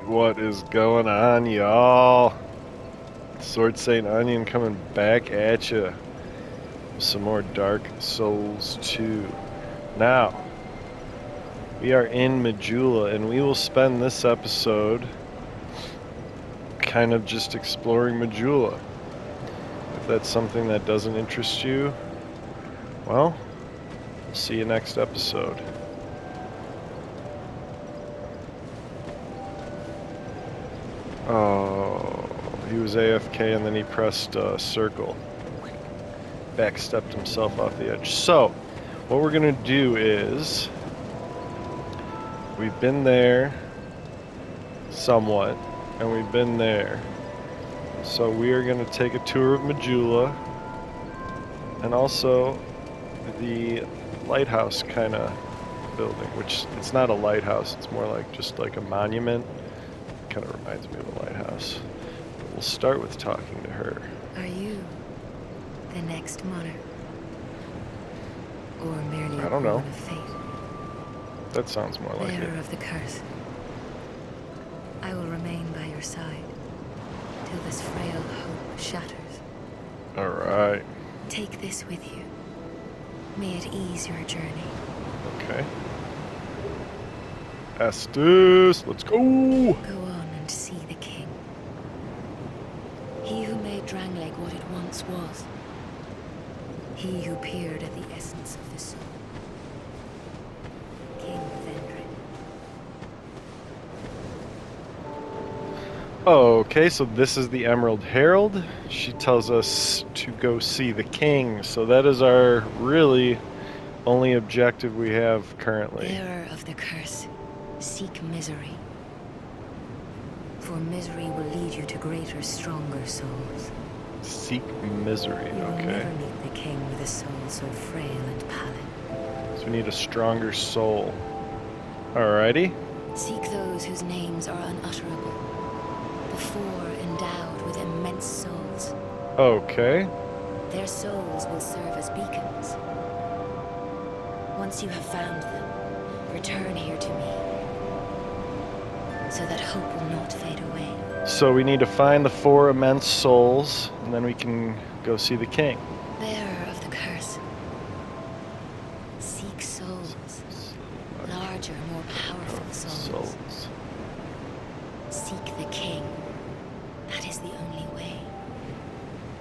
What is going on, y'all? Sword Saint Onion coming back at you. Some more Dark Souls 2. Now, we are in Majula, and we will spend this episode kind of just exploring Majula. If that's something that doesn't interest you, well, we'll see you next episode. Oh, he was AFK and then he pressed circle. Backstepped himself off the edge. So, what we're going to do is, we've been there somewhat, and we've been there. So we are going to take a tour of Majula, and also the lighthouse kind of building, which it's not a lighthouse, it's more like just like a monument. Kind of reminds me of a lighthouse. But we'll start with talking to her. Are you the next monarch? Or merely I don't know. of fate? That sounds more like it. Bearer of the curse. I will remain by your side till this frail hope shatters. Alright. Take this with you. May it ease your journey. Okay. Estes, let's go! Go on and see the king. He who made Drangleic what it once was. He who peered at the essence of the soul. King Vendrick. Okay, so this is the Emerald Herald. She tells us to go see the king. So that is our really only objective we have currently. Bearer of the curse, seek misery. For misery will lead you to greater, stronger souls. Seek misery, You will okay. never meet the king with a soul so frail and pallid. So we need a stronger soul. Alrighty. Seek those whose names are unutterable. The four endowed with immense souls. Okay. Their souls will serve as beacons. Once you have found them, return here to me, so that hope will not fade away. So we need to find the four immense souls, and then we can go see the king. Bearer of the curse. Seek souls. Larger, more powerful souls. Seek the king. That is the only way.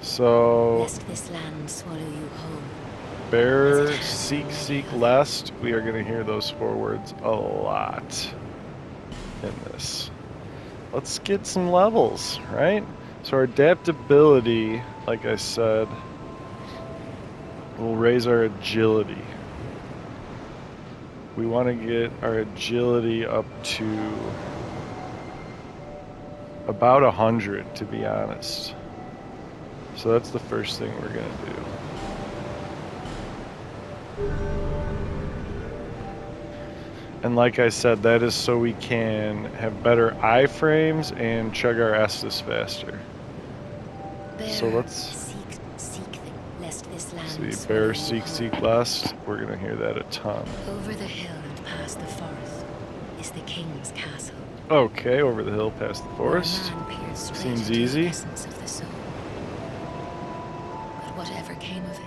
So, Lest this land swallow you whole. bear, seek, lest. We are going to hear those four words a lot in this. Let's get some levels, right? So our adaptability, like I said, will raise our agility. We want to get our agility up to about 100, to be honest. So that's the first thing we're going to do. And like I said, that is so we can have better iframes and chug our Estus faster. So let's lest this land see, bear, seek, lest. We're going to hear that a ton. Over the hill and past the forest is the king's castle. Okay, over the hill past the forest. Seems easy. The essence of the soul. But whatever came of it,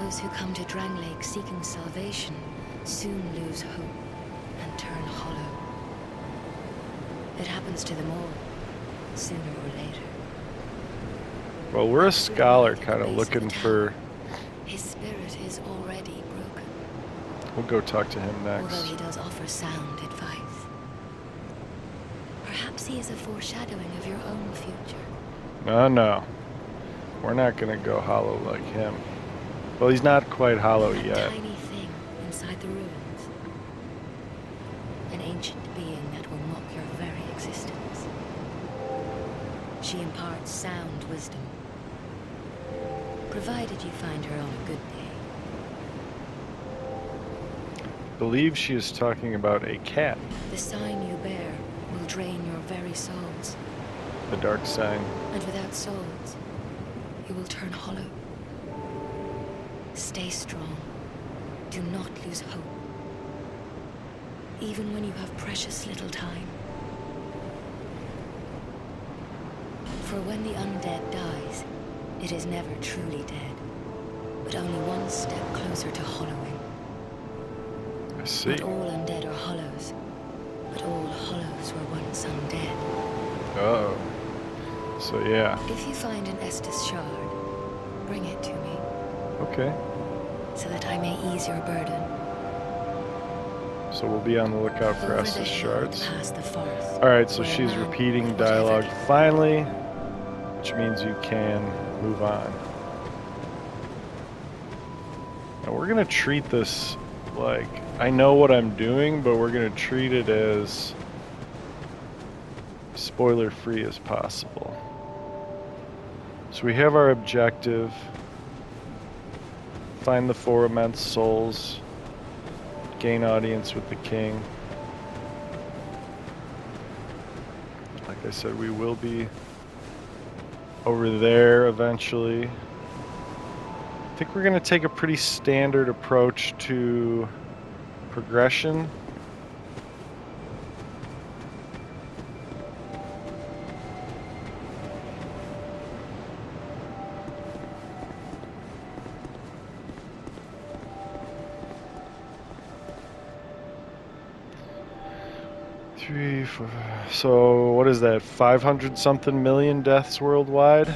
those who come to Drangleic seeking salvation soon lose hope and turn hollow. It happens to them all, sooner or later. Well, we're a scholar kind of looking for... His spirit is already broken. We'll go talk to him next. Although he does offer sound advice. Perhaps he is a foreshadowing of your own future. No. We're not going to go hollow like him. Well, he's not quite hollow yet. A tiny thing inside the ruins. An ancient being that will mock your very existence. She imparts sound wisdom. Provided you find her on a good day. I believe she is talking about a cat. The sign you bear will drain your very souls. The dark sign. And without souls, you will turn hollow. Stay strong. Do not lose hope. even when you have precious little time. For when the undead dies, it is never truly dead, but only one step closer to hollowing. I see. Not all undead are hollows, but all hollows were once undead. Oh. So yeah. If you find an Estus shard, bring it to me, Okay. so that I may ease your burden. So we'll be on the lookout for Over the Estus hill and shards. past the forest. Alright, so where she's man, repeating whatever dialogue can- finally, which means you can move on. Now we're gonna treat this like, I know what I'm doing, but we're gonna treat it as spoiler free as possible. So we have our objective. Find the 4 immense souls. Gain audience with the king. Like I said, we will be over there eventually. I think we're going to take a pretty standard approach to progression. Three, four. So what is that? 500 something million deaths worldwide?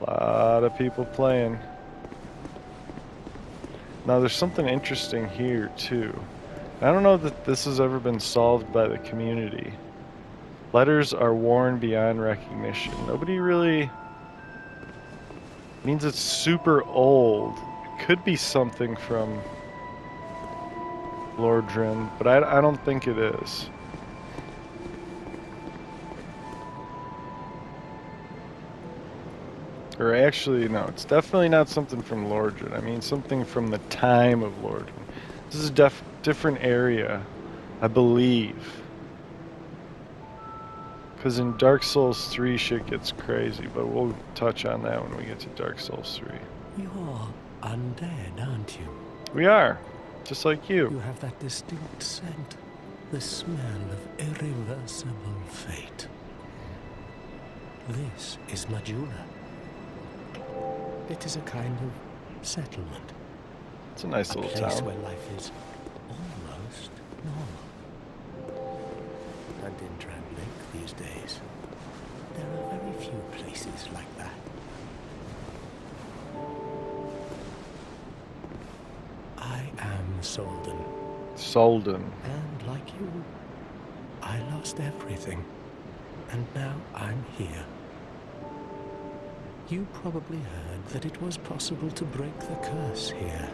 A lot of people playing. Now there's something interesting here too. I don't know that this has ever been solved by the community. Letters are worn beyond recognition. Nobody really means it's super old. It could be something from Lordran, but I don't think it is. Or actually, no, it's definitely not something from Lordran. I mean something from the time of Lordran. This is a different area, I believe. Because in Dark Souls 3 shit gets crazy, but we'll touch on that when we get to Dark Souls 3. You're undead, aren't you? We are, just like you. You have that distinct scent, the smell of irreversible fate. This is Majula. It is a kind of settlement. It's a nice A little place town. where life is almost normal. And in Drangleic these days, there are very few places like that. I am Solden. Solden. And like you, I lost everything. And now I'm here. You probably heard that it was possible to break the curse here.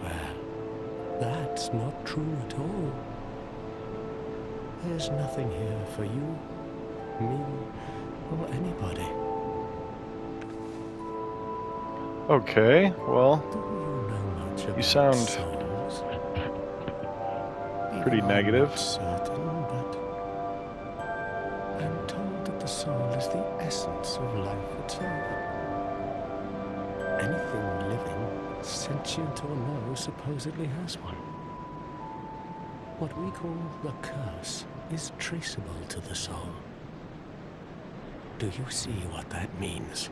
Well, that's not true at all. There's nothing here for you, me, or anybody. Okay, well, Do you know much about sound souls? pretty Even negative. I'm not certain, but I'm told that the soul is the essence of life itself. Anything living, sentient or no, supposedly has one. What we call the curse is traceable to the soul. Do you see what that means?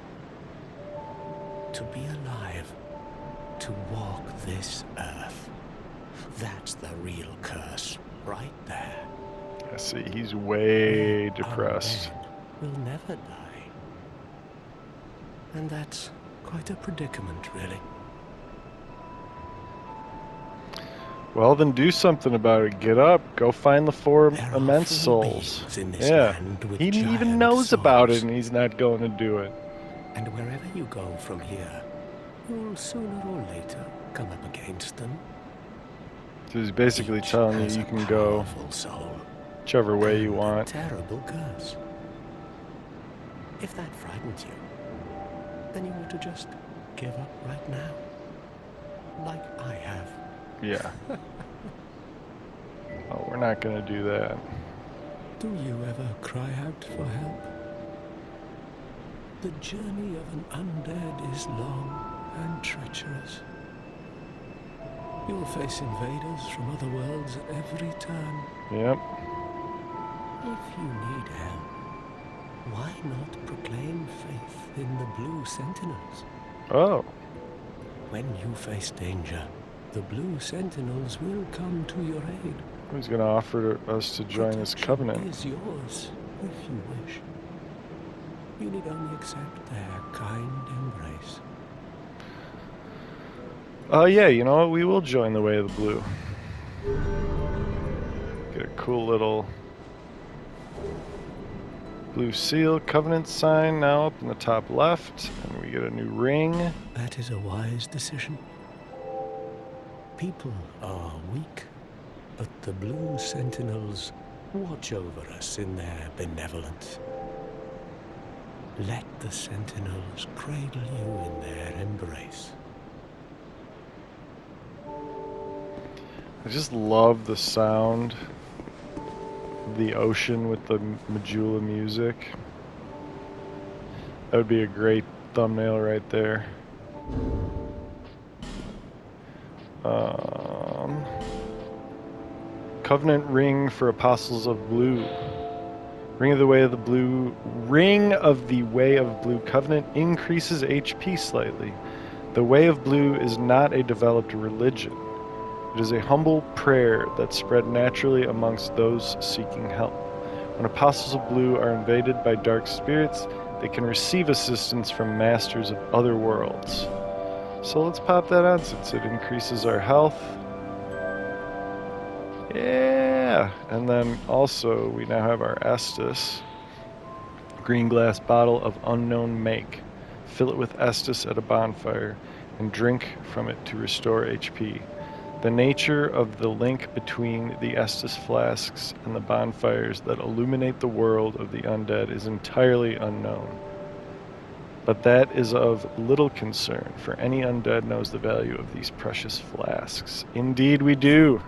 To be alive, to walk this earth. That's the real curse, right there. I see, he's way depressed. Undead will never die. And that's quite a predicament, really. Well, then do something about it. Get up, go find the 4 There are immense 3 souls. beings in this Yeah, land with he even giant knows about it souls. and he's not going to do it. And wherever you go from here, you'll sooner or later come up against them. So he's basically Each telling has you you a can go powerful soul whichever way you and want. a terrible curse. If that frightens you, then you ought to just give up right now. Like I have. Yeah. Oh, we're not going to do that. Do you ever cry out for help? The journey of an undead is long and treacherous. You'll face invaders from other worlds at every turn. Yep. If you need help, why not proclaim faith in the Blue Sentinels? Oh. When you face danger, the Blue Sentinels will come to your aid. He's going to offer us to join his Protection covenant. is yours, if you wish. You need only accept their kind embrace. Yeah, you know what? We will join the way of the blue. Get a cool little blue seal covenant sign now up in the top left, and we get a new ring. That is a wise decision. People are weak, but the Blue Sentinels watch over us in their benevolence. Let the Sentinels cradle you in their embrace. I just love the sound of the ocean with the Majula music. That would be a great thumbnail right there. Covenant ring for Apostles of Blue. Ring of the Way of the Blue. Ring of the Way of Blue covenant increases HP slightly. The Way of Blue is not a developed religion. It is a humble prayer that spread naturally amongst those seeking help. When Apostles of Blue are invaded by dark spirits, they can receive assistance from masters of other worlds. So let's pop that on since it increases our health. Yeah! And then also we now have our Estus. Green glass bottle of unknown make. Fill it with Estus at a bonfire and drink from it to restore HP. The nature of the link between the Estus flasks and the bonfires that illuminate the world of the undead is entirely unknown. But that is of little concern, for any undead knows the value of these precious flasks. Indeed we do!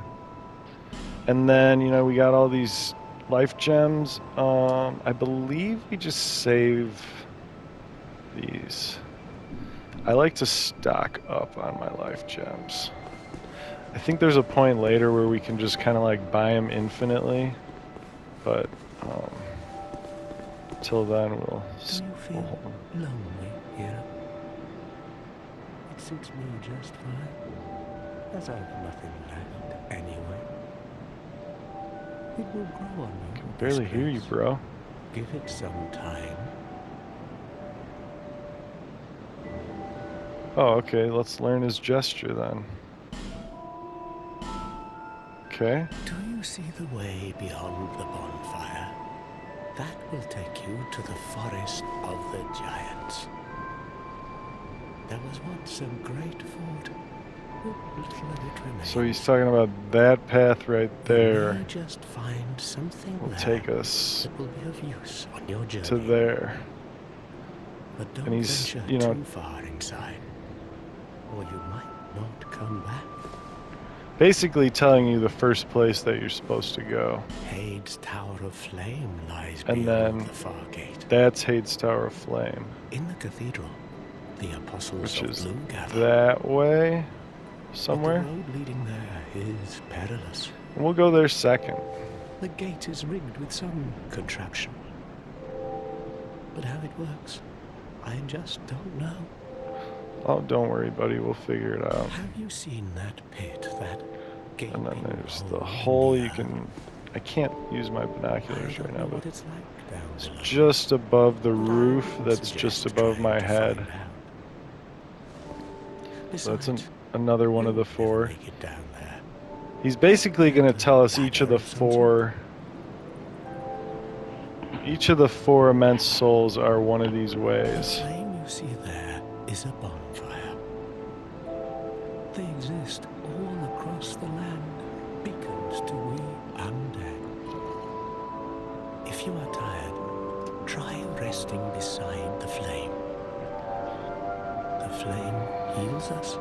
And then, you know, we got all these life gems. I believe we just save these. I like to stock up on my life gems. I think there's a point later where we can just kind of like buy them infinitely, but till then we'll feel lonely here? It suits me just fine, as I've nothing left anyway. It will grow on me. I can barely hear you, bro. Give it some time. Oh, okay, let's learn his gesture then. Okay. Do you see the way beyond the bonfire? That will take you to the forest of the giants. There was once a great fort. Little of it remains. So he's talking about that path right there. You may just find something will there take us that will be of use on your journey. to there. But don't And he's, venture you know, too far inside, or you might not come back. basically telling you the first place that you're supposed to go. Hades' Tower of Flame lies And beyond then the far gate. That's Hades' Tower of Flame, In the cathedral, the Apostles which of is Blue gather. that way But somewhere. the road leading there is perilous. And we'll go there second. The gate is rigged with some contraption. But how it works, I just don't know. Oh, don't worry, buddy. We'll figure it out. Have you seen that pit, that gaping And then there's the hole in hole you earth? can... I can't use my I binoculars don't right know now, but what it's like down it's below. just above the But I roof would that's suggest just above trying my to head. find out. So that's Besides, another one of the you'll never four. make it down there. He's basically going to tell us each of the Ladder of some four... Each of the four immense souls are one of these The ways. flame you see there is a bonfire. They exist all across the land, beacons to we undead. If you are tired, try resting beside the flame. The flame heals us.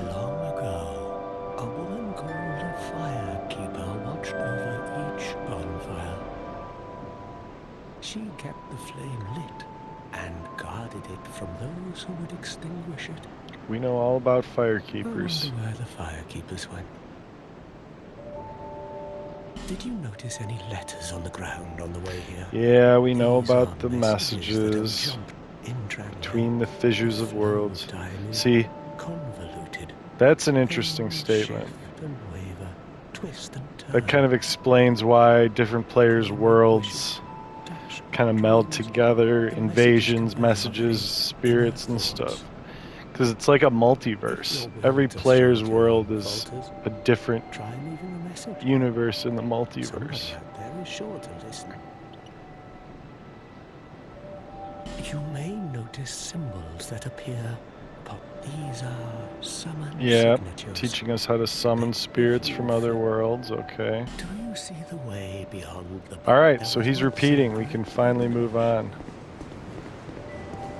Long ago, a woman called a firekeeper watched over each bonfire. She kept the flame lit and guarded it from those who would extinguish it. We know all about I firekeepers. wonder where the firekeepers went. Did you notice any letters on the ground on the way here? Yeah, we know These are about the messages that have messages jumped in Drang between the Lake. fissures The of flow of worlds. time is See, convoluted. that's an interesting Things statement. shift and waver, twist and That turn. kind of explains why different players' Gleaming worlds bushes, dashed kind of meld dreams, together, the messages invasions, convey our very messages, inner spirits, and stuff. thoughts. Because it's like a If multiverse. your Every words are player's strangely world long is falters, a different try leaving a message. universe in the Somebody multiverse. out there is sure to listen. You may notice symbols that appear. These are summon Yeah, signatures. teaching us how to summon spirits from other worlds, okay. Do you see the way beyond the Alright, There so was he's once repeating. a We great can finally river. move on.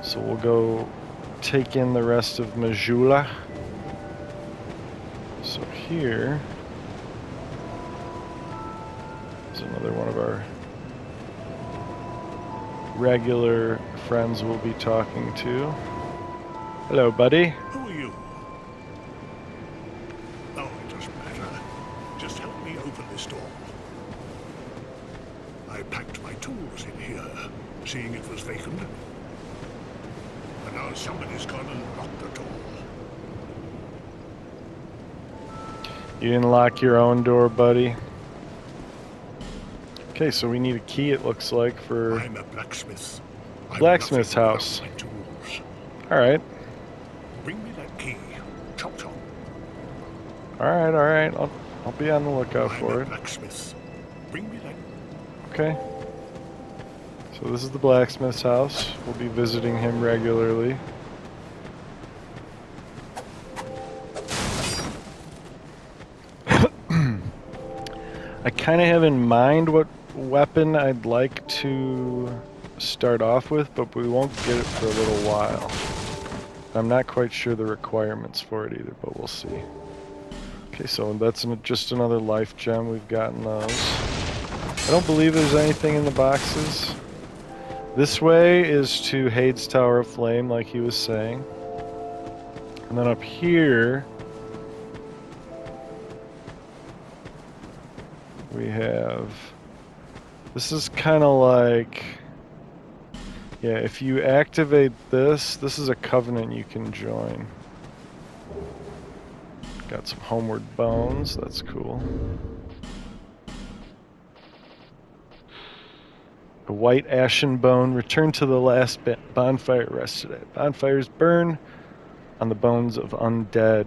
So we'll go take in the rest of Majula. So here is another one of our regular friends we'll be talking to. Hello, buddy. Who are you? Oh, it doesn't matter. Just help me open this door. I packed my tools in here, seeing it was vacant. But now somebody's gone and locked the door. You didn't lock your own door, buddy. Okay, so we need a key, it looks like, for I'm a blacksmith. I'm blacksmith's nothing house. without my tools. Alright. Bring me that key. Chop chop. Alright. I'll be on the lookout I'm for a it. blacksmith. Bring me that. Okay. So this is the blacksmith's house. We'll be visiting him regularly. I kind of have in mind what weapon I'd like to start off with, but we won't get it for a little while. I'm not quite sure the requirements for it either, but we'll see. Okay, so that's just another life gem. We've gotten those. I don't believe there's anything in the boxes. This way is to Hade's Tower of Flame, like he was saying. And then up here, we have... This is kind of like... Yeah, if you activate this, this is a covenant you can join. Got some homeward bones, that's cool. A white ashen bone, return to the last bonfire rested at. Bonfires burn on the bones of undead,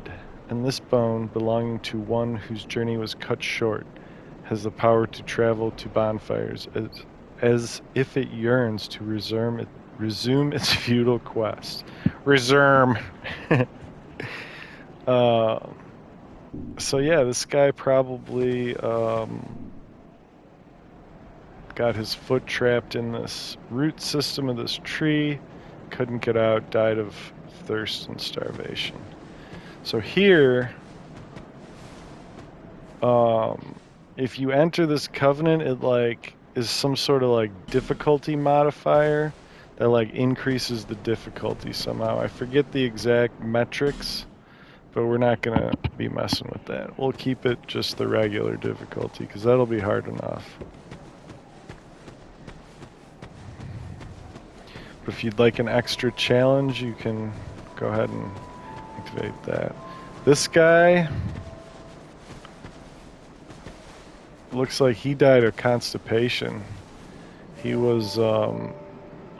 and this bone, belonging to one whose journey was cut short, has the power to travel to bonfires as if it yearns to resume its futile quest. Resume. So yeah, this guy probably got his foot trapped in this root system of this tree, couldn't get out, died of thirst and starvation. So here, if you enter this covenant, it like is some sort of like difficulty modifier that like increases the difficulty somehow. I forget the exact metrics, but we're not gonna be messing with that. We'll keep it just the regular difficulty because that'll be hard enough. But if you'd like an extra challenge, you can go ahead and activate that. This guy looks like he died of constipation. He was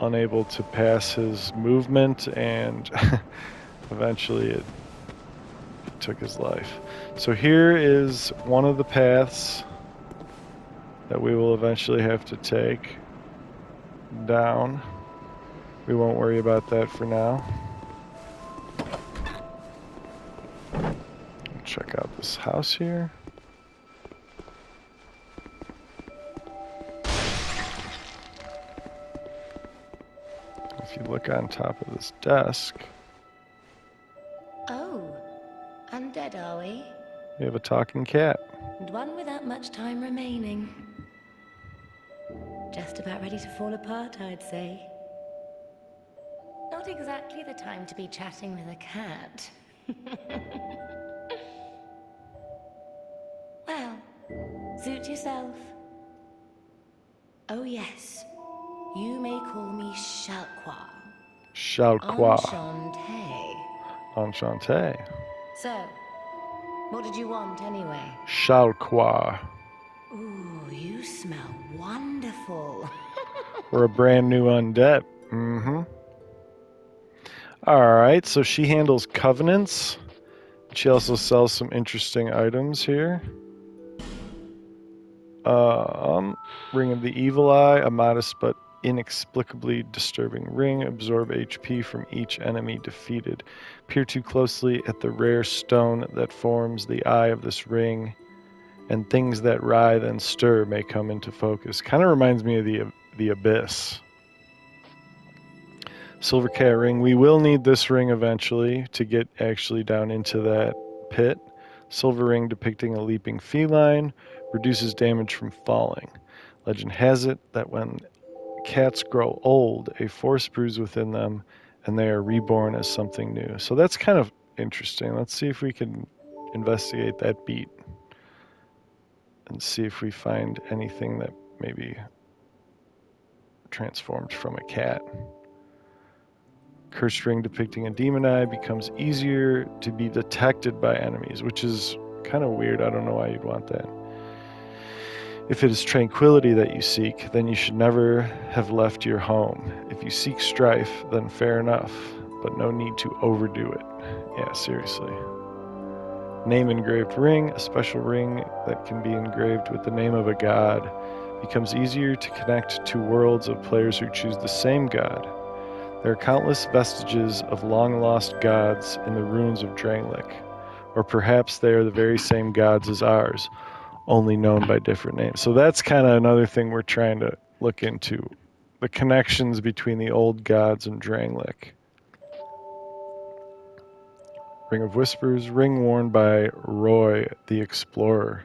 unable to pass his movement, and eventually it took his life. So here is one of the paths that we will eventually have to take down. We won't worry about that for now. Check out this house here. If you look on top of this desk, Oh, undead are we? we have a talking cat. And one without much time remaining. Just about ready to fall apart, I'd say. Not exactly the time to be chatting with a cat. Well, suit yourself. Oh yes, you may call me Shalqua. Shalqua. Enchanté. Enchanté. So, what did you want anyway? Shalqua. Ooh, you smell wonderful. We're a brand new undead. Mm-hmm. Alright, so she handles covenants. She also sells some interesting items here. Ring of the Evil Eye, a modest but inexplicably disturbing ring. Absorb HP from each enemy defeated. Peer too closely at the rare stone that forms the eye of this ring, and things that writhe and stir may come into focus. Kind of reminds me of the Abyss. Silver cat ring. We will need this ring eventually to get actually down into that pit. Silver ring depicting a leaping feline. Reduces damage from falling. Legend has it that when cats grow old, a force brews within them and they are reborn as something new. So that's kind of interesting. Let's see if we can investigate that beat and see if we find anything that maybe transformed from a cat. Cursed ring depicting a demon eye becomes easier to be detected by enemies, which is kind of weird. I don't know why you'd want that. If it is tranquility that you seek, then you should never have left your home. If you seek strife, then fair enough, but no need to overdo it. Yeah, seriously. Name engraved ring, a special ring that can be engraved with the name of a god, becomes easier to connect to worlds of players who choose the same god. There are countless vestiges of long-lost gods in the ruins of Drangleic, or perhaps they are the very same gods as ours, only known by different names. So that's kind of another thing we're trying to look into, the connections between the old gods and Drangleic. Ring of Whispers, ring worn by Roy the Explorer.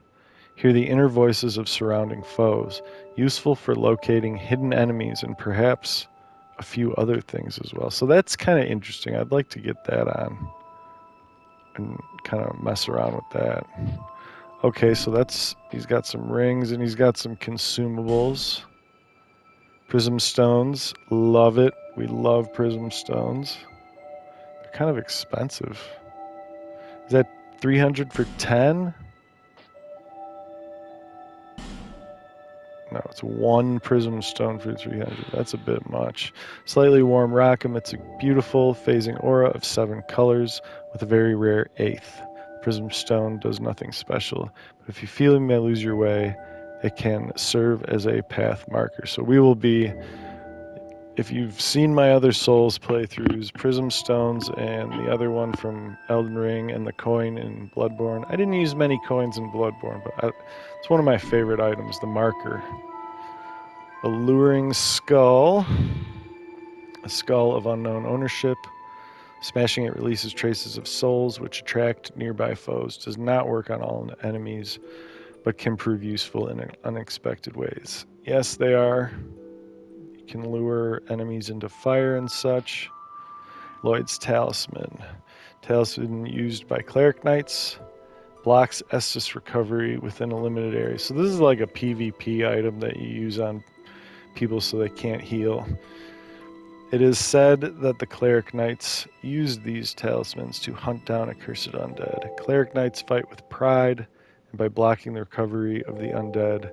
Hear the inner voices of surrounding foes, useful for locating hidden enemies and perhaps a few other things as well. So that's kind of interesting. I'd like to get that on and kind of mess around with that. Okay, so he's got some rings and he's got some consumables. Prism stones, love it. We love prism stones. They're kind of expensive. Is that 300 for 10? No, it's one prism stone for 300. That's a bit much. Slightly warm rock emits a beautiful phasing aura of 7 colors with a very rare 8th. Prism stone does nothing special, but if you feel you may lose your way, it can serve as a path marker. So we will be, if you've seen my other Souls playthroughs, Prism Stones and the other one from Elden Ring and the coin in Bloodborne. I didn't use many coins in Bloodborne, but it's one of my favorite items, the marker. Alluring skull. A skull of unknown ownership. Smashing it releases traces of souls which attract nearby foes. Does not work on all enemies, but can prove useful in unexpected ways. Yes, they are. You can lure enemies into fire and such. Lloyd's Talisman. Talisman used by Cleric Knights. Blocks Estus recovery within a limited area. So this is like a PvP item that you use on people so they can't heal. It is said that the Cleric Knights used these talismans to hunt down accursed undead. Cleric Knights fight with pride, and by blocking the recovery of the undead,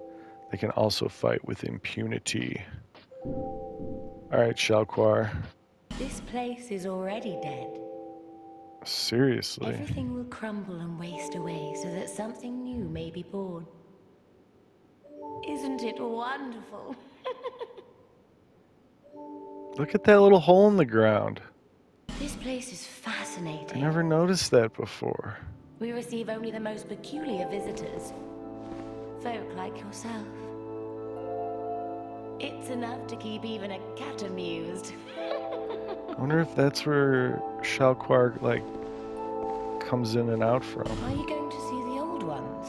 they can also fight with impunity. Alright, Shalquar. This place is already dead. Seriously. Everything will crumble and waste away so that something new may be born. Isn't it wonderful? Look at that little hole in the ground. This place is I fascinating. never noticed that before. We receive only the most peculiar visitors. Folk like yourself. It's enough to keep even a cat amused. I wonder if that's where Shalquar, comes in and out from. Are you going to see the old ones?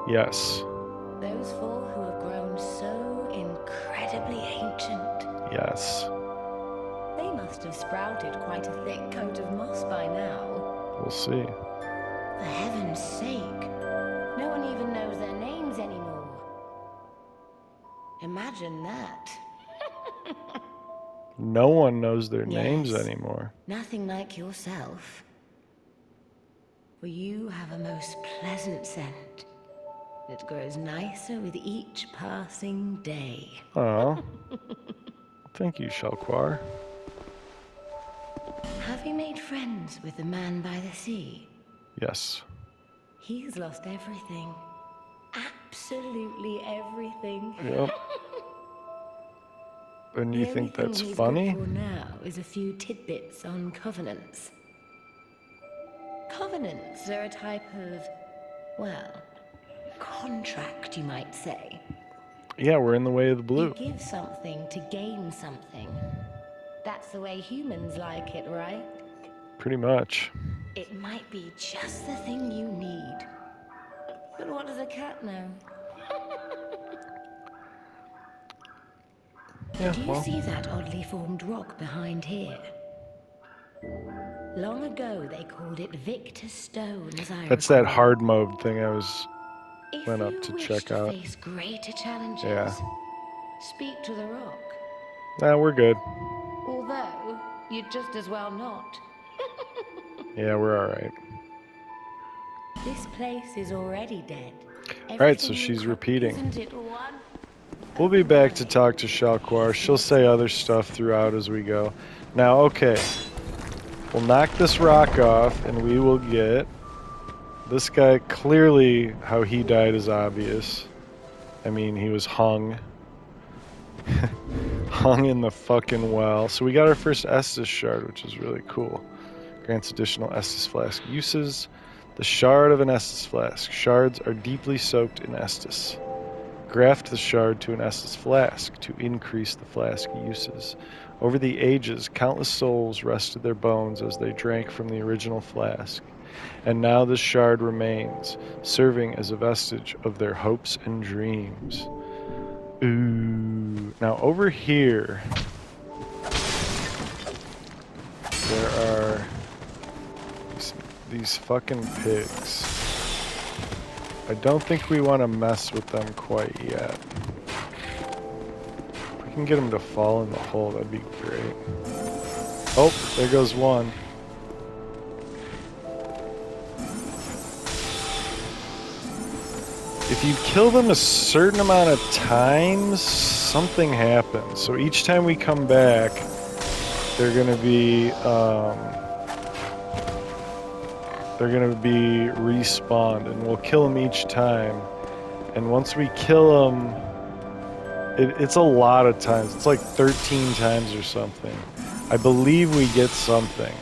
Yes. Those four who have grown so incredibly ancient. Yes. They must have sprouted quite a thick coat of moss by now. We'll see. For heaven's sake, no one even knows their names anymore. Imagine that. No one knows their names Yes. anymore. Nothing like yourself. For you have a most pleasant scent that grows nicer with each passing day. Oh. Thank you, Shalquar. Have you made friends with the man by the sea? Yes. He's lost everything. Absolutely everything. Yep. And The you only think thing that's he's funny? good for now is a few tidbits on covenants. Covenants are a type of, well, contract, you might say. Yeah, we're in the way of the You blue. give something to gain something. That's the way humans like it, right? Pretty much. It might be just the thing you need. But what does a cat know? Yeah, Do you well, see that oddly formed rock behind here? Long ago, they called it Victor Stone, as I that's that recall. hard mode thing I went If up you to wish check to out. face greater challenges, Yeah. speak to the rock. Nah, we're good. Although, you'd just as well not. Yeah, we're alright. This place is already dead. Alright, so Everything you she's cook, repeating. isn't it one? We'll be back to talk to Shalquar. She'll say other stuff throughout as we go. Now, okay. We'll knock this rock off, and we will get... This guy, clearly how he died is obvious. I mean, he was hung. Hung in the fucking well. So we got our first Estus shard, which is really cool. Grants additional Estus flask uses. The shard of an Estus flask. Shards are deeply soaked in Estus. Graft the shard to an Estus flask to increase the flask uses. Over the ages, countless souls rested their bones as they drank from the original flask. And now this shard remains, serving as a vestige of their hopes and dreams. Ooh. Now over here, there are these fucking pigs. I don't think we want to mess with them quite yet. If we can get them to fall in the hole, that'd be great. Oh, there goes one. If you kill them a certain amount of times, something happens. So each time we come back, they're gonna be respawned, and we'll kill them each time. And once we kill them, it's a lot of times. It's like 13 times or something. I believe we get something.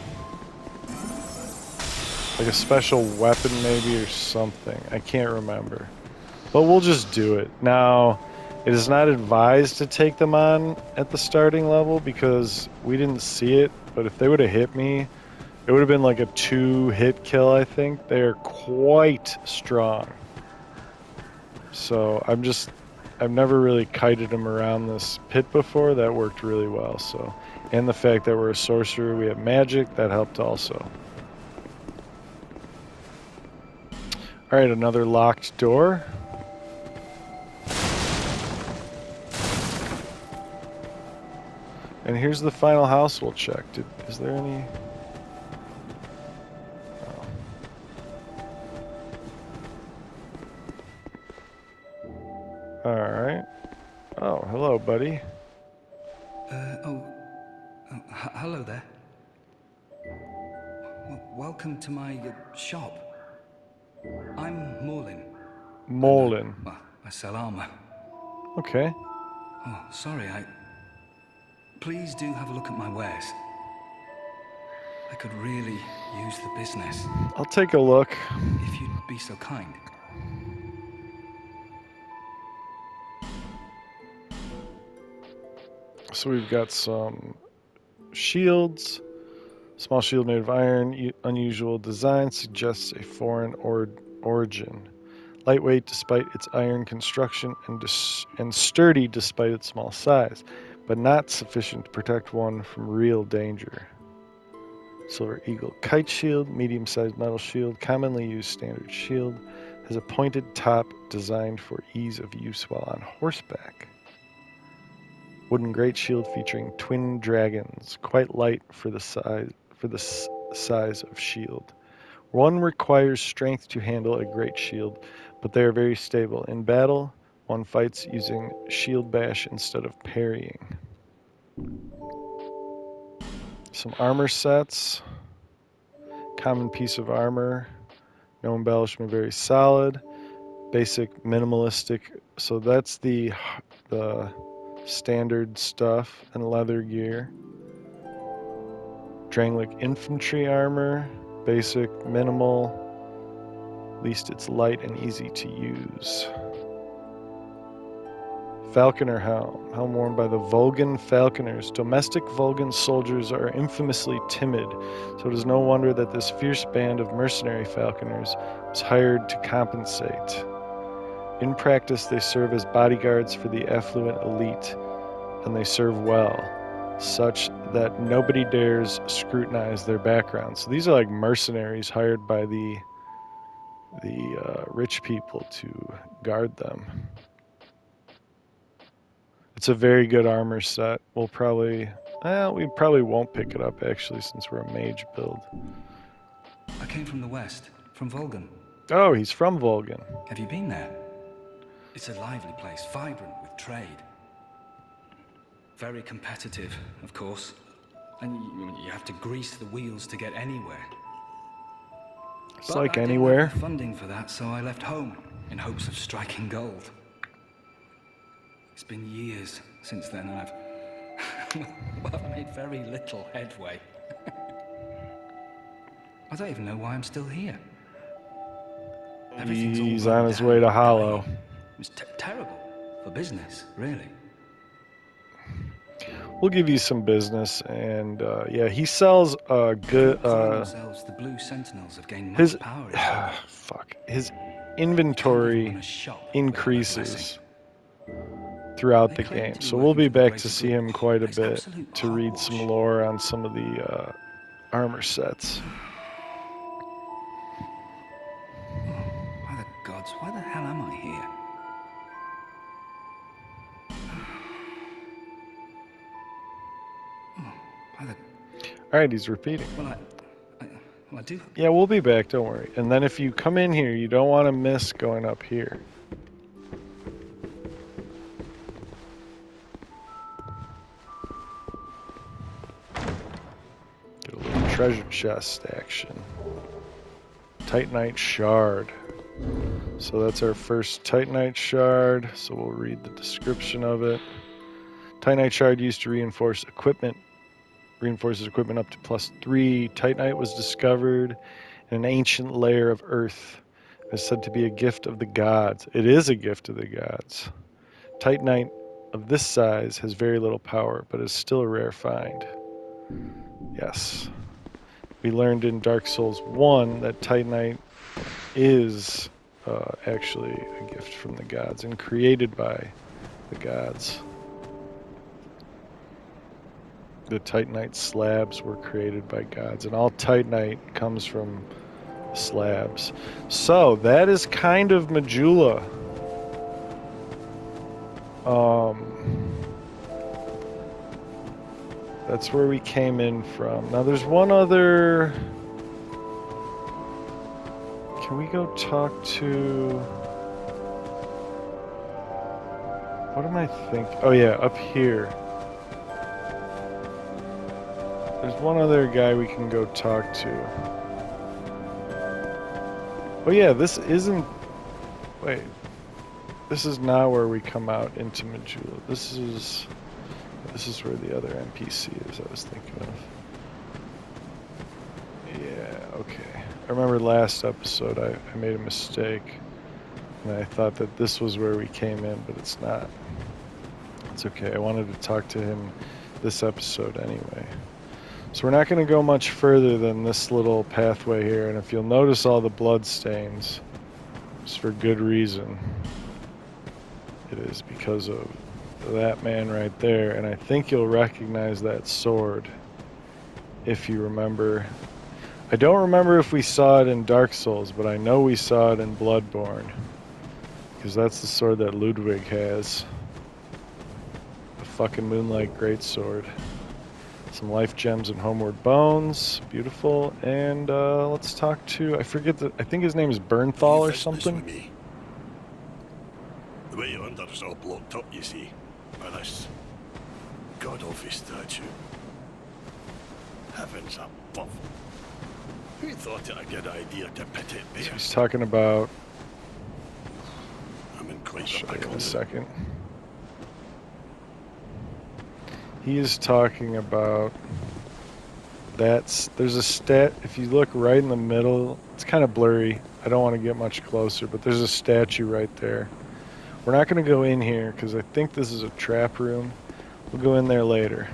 Like a special weapon maybe or something. I can't remember. But we'll just do it. Now, it is not advised to take them on at the starting level because we didn't see it. But if they would have hit me, it would have been like a 2-hit kill, I think. They are quite strong. So I've never really kited them around this pit before. That worked really well. So, and the fact that we're a sorcerer, we have magic, that helped also. All right, another locked door. And here's the final house we'll check. Is there any... Oh. Alright. Oh, hello, buddy. Hello there. Welcome to my shop. I'm Morlin. Molin. Well, I sell armor. Okay. Oh, sorry, Please do have a look at my wares. I could really use the business, I'll take a look. if you'd be so kind. So we've got some shields. Small shield made of iron. Unusual design suggests a foreign origin. Lightweight despite its iron construction and sturdy despite its small size. but not sufficient to protect one from real danger. Silver Eagle Kite Shield, medium-sized metal shield, commonly used standard shield, has a pointed top designed for ease of use while on horseback. Wooden Great Shield featuring twin dragons, quite light for the size of shield. One requires strength to handle a great shield, but they are very stable. In battle, one fights using shield bash instead of parrying. Some armor sets. Common piece of armor. No embellishment, very solid. Basic minimalistic. So that's the standard stuff and leather gear. Drangleic infantry armor. Basic, minimal. At least it's light and easy to use. Falconer helm. Helm worn by the Vulgan falconers. Domestic Vulgan soldiers are infamously timid, so it is no wonder that this fierce band of mercenary falconers was hired to compensate. In practice, they serve as bodyguards for the affluent elite, and they serve well, such that nobody dares scrutinize their background. So these are like mercenaries hired by the rich people to guard them. It's a very good armor set. We probably won't pick it up actually, since we're a mage build. I came from the west, from Volgan. Oh, he's from Volgan. Have you been there? It's a lively place, vibrant with trade. Very competitive, of course. And you have to grease the wheels to get anywhere. It's But like I anywhere. didn't have the funding for that, so I left home in hopes of striking gold. It's been years since then, and I've made very little headway. I don't even know why I'm still here. Everything's all He's run on his down way to and Hollow. dying. It's terrible for business, really. We'll give you some business, and yeah, he sells good. Calling themselves the Blue Sentinels have gained much His power in Volgan. fuck. His Can't even inventory run a shop without increases their throughout They the claim game, to be so we'll be working for the back greater to see good. him quite a It's bit absolute to read some hogwash. lore on some of the armor sets. By the gods, why the hell am I here? By the... All right, he's repeating. Well, I do... Yeah, we'll be back, don't worry. And then if you come in here, you don't want to miss going up here. Get a little treasure chest action. Titanite shard. So that's our first Titanite shard, so we'll read the description of it. Titanite shard used to reinforces equipment up to +3. Titanite was discovered in an ancient layer of earth. It is said to be a gift of the gods. It is a gift of the gods. Titanite of this size has very little power, but is still a rare find. Yes. We learned in Dark Souls 1 that Titanite is actually a gift from the gods and created by the gods. The Titanite slabs were created by gods, and all Titanite comes from slabs. So that is kind of Majula. That's where we came in from. Now there's one other. Can we go talk to? What am I thinking? Oh yeah, up here. There's one other guy we can go talk to. Oh yeah, this isn't... Wait. This is not where we come out into Majula. This is where the other NPC is I was thinking of. Yeah, okay. I remember last episode I made a mistake. And I thought that this was where we came in, but it's not. It's okay. I wanted to talk to him this episode anyway. So we're not going to go much further than this little pathway here, and if you'll notice all the blood stains, it's for good reason. It is because of that man right there, and I think you'll recognize that sword if you remember. I don't remember if we saw it in Dark Souls, but I know we saw it in Bloodborne, because that's the sword that Ludwig has. The fucking Moonlight Greatsword. Some life gems and homeward bones. Beautiful. And let's talk to, I think his name is Bernthal or something. With me? The way you're under is all blocked up, you see, by this god-awful statue. Heavens above. Who thought it a good idea to pit it there? So he's talking about, I'm in quite I'll show a you in pickle. a second. He is talking about there's a if you look right in the middle, it's kind of blurry. I don't want to get much closer, but there's a statue right there. We're not going to go in here because I think this is a trap room. We'll go in there later.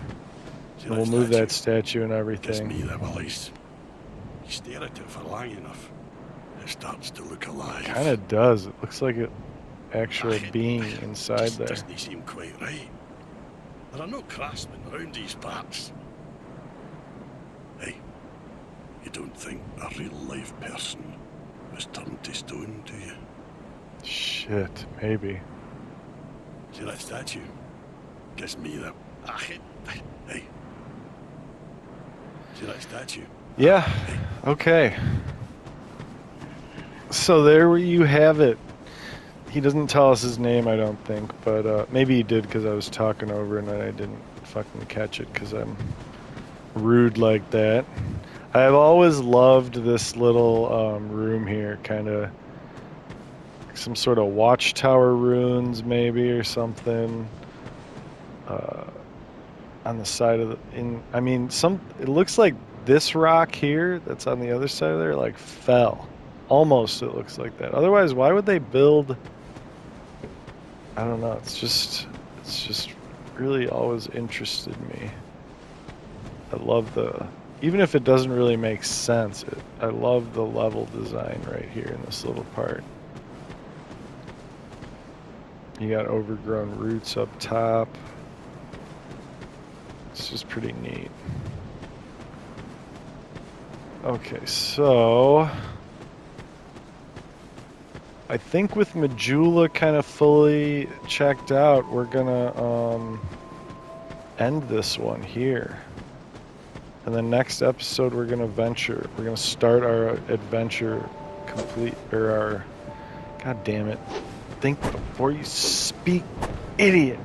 And we'll move that statue and Gives me everything. the release. You stare at it for long enough, it starts to look alive. Kind of does. It looks like an actual being inside just there. Doesn't seem quite right. There are no craftsmen around these parts. Hey, you don't think a real live person was turned to stone, do you? Shit, maybe. See that statue? Gives me the... Hey. See that statue? Yeah, okay. So there you have it. He doesn't tell us his name, I don't think, but maybe he did because I was talking over and I didn't fucking catch it because I'm rude like that. I've always loved this little room here, kind of some sort of watchtower ruins maybe or something on the side of it looks like this rock here that's on the other side of there like fell. Almost it looks like that. Otherwise, why would they build? I don't know. It's just really always interested me. I love even if it doesn't really make sense, I love the level design right here in this little part. You got overgrown roots up top. It's just pretty neat. Okay, so I think with Majula kind of fully checked out, we're gonna end this one here. And the next episode we're gonna start our adventure God damn it. Think before you speak, idiot.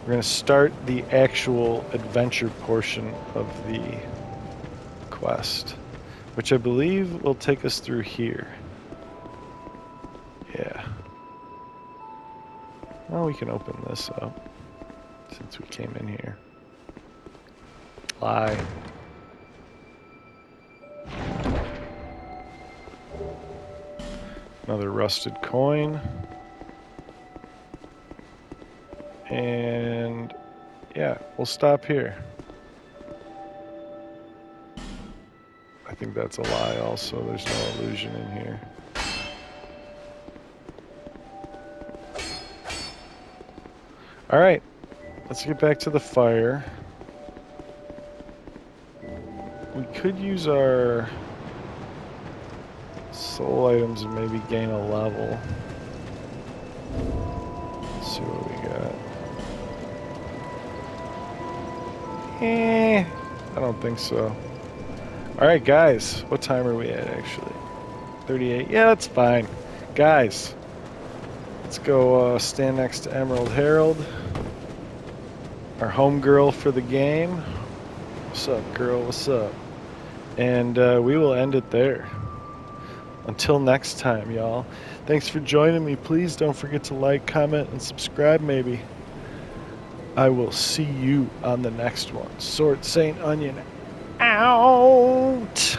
We're gonna start the actual adventure portion of the quest, which I believe will take us through here. Yeah. Well, we can open this up since we came in here. Lie. Another rusted coin. And yeah, we'll stop here. I think that's a lie also. There's no illusion in here. All right, let's get back to the fire. We could use our soul items and maybe gain a level. Let's see what we got. I don't think so. All right, guys, what time are we at actually? 38. Yeah, that's fine. Guys, let's go stand next to Emerald Herald, our homegirl for the game. What's up, girl? What's up? And we will end it there. Until next time, y'all. Thanks for joining me. Please don't forget to like, comment, and subscribe maybe. I will see you on the next one. Sword Saint Onion out.